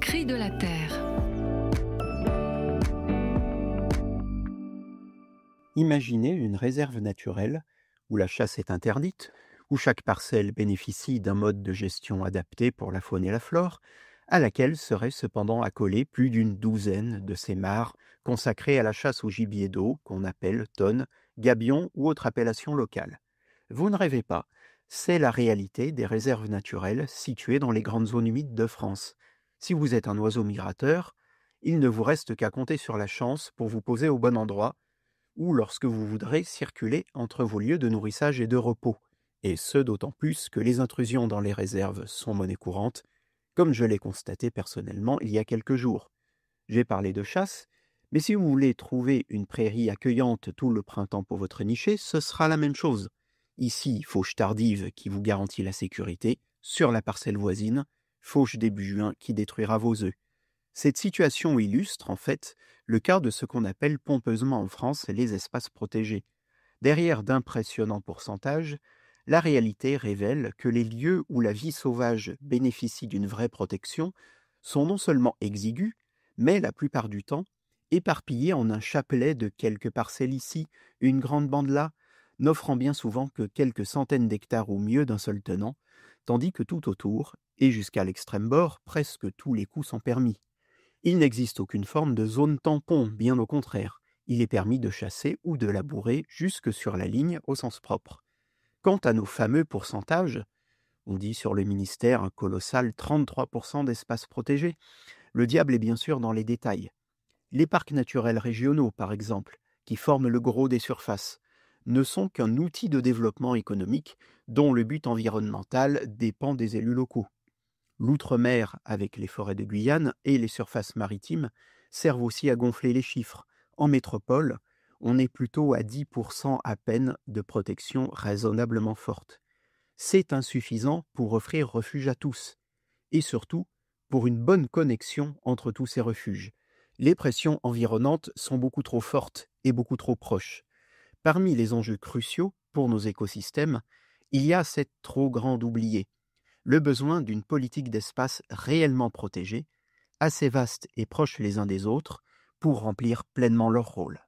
cri de la terre. Imaginez une réserve naturelle où la chasse est interdite, où chaque parcelle bénéficie d'un mode de gestion adapté pour la faune et la flore, à laquelle seraient cependant accolées plus d'une douzaine de ces mares consacrées à la chasse au gibier d'eau qu'on appelle thone, gabion ou autre appellation locale. Vous ne rêvez pas, c'est la réalité des réserves naturelles situées dans les grandes zones humides de France. Si vous êtes un oiseau migrateur, il ne vous reste qu'à compter sur la chance pour vous poser au bon endroit ou lorsque vous voudrez circuler entre vos lieux de nourrissage et de repos, et ce d'autant plus que les intrusions dans les réserves sont monnaie courante, comme je l'ai constaté personnellement il y a quelques jours. J'ai parlé de chasse, mais si vous voulez trouver une prairie accueillante tout le printemps pour votre niché, ce sera la même chose. Ici, fauche tardive qui vous garantit la sécurité, sur la parcelle voisine, fauche début juin qui détruira vos œufs. Cette situation illustre, en fait, le cas de ce qu'on appelle pompeusement en France les espaces protégés. Derrière d'impressionnants pourcentages, la réalité révèle que les lieux où la vie sauvage bénéficie d'une vraie protection sont non seulement exigus, mais la plupart du temps éparpillés en un chapelet de quelques parcelles ici, une grande bande là, n'offrant bien souvent que quelques centaines d'hectares ou mieux d'un seul tenant, tandis que tout autour, et jusqu'à l'extrême bord, presque tous les coups sont permis. Il n'existe aucune forme de zone tampon, bien au contraire. Il est permis de chasser ou de labourer jusque sur la ligne au sens propre. Quant à nos fameux pourcentages, on dit sur le ministère un colossal 33% d'espaces protégés. Le diable est bien sûr dans les détails. Les parcs naturels régionaux, par exemple, qui forment le gros des surfaces, ne sont qu'un outil de développement économique dont le but environnemental dépend des élus locaux. L'outre-mer, avec les forêts de Guyane et les surfaces maritimes, servent aussi à gonfler les chiffres. En métropole, on est plutôt à 10% à peine de protection raisonnablement forte. C'est insuffisant pour offrir refuge à tous, et surtout pour une bonne connexion entre tous ces refuges. Les pressions environnantes sont beaucoup trop fortes et beaucoup trop proches. Parmi les enjeux cruciaux pour nos écosystèmes, il y a cette trop grande oubliée, le besoin d'une politique d'espace réellement protégée, assez vaste et proche les uns des autres, pour remplir pleinement leur rôle.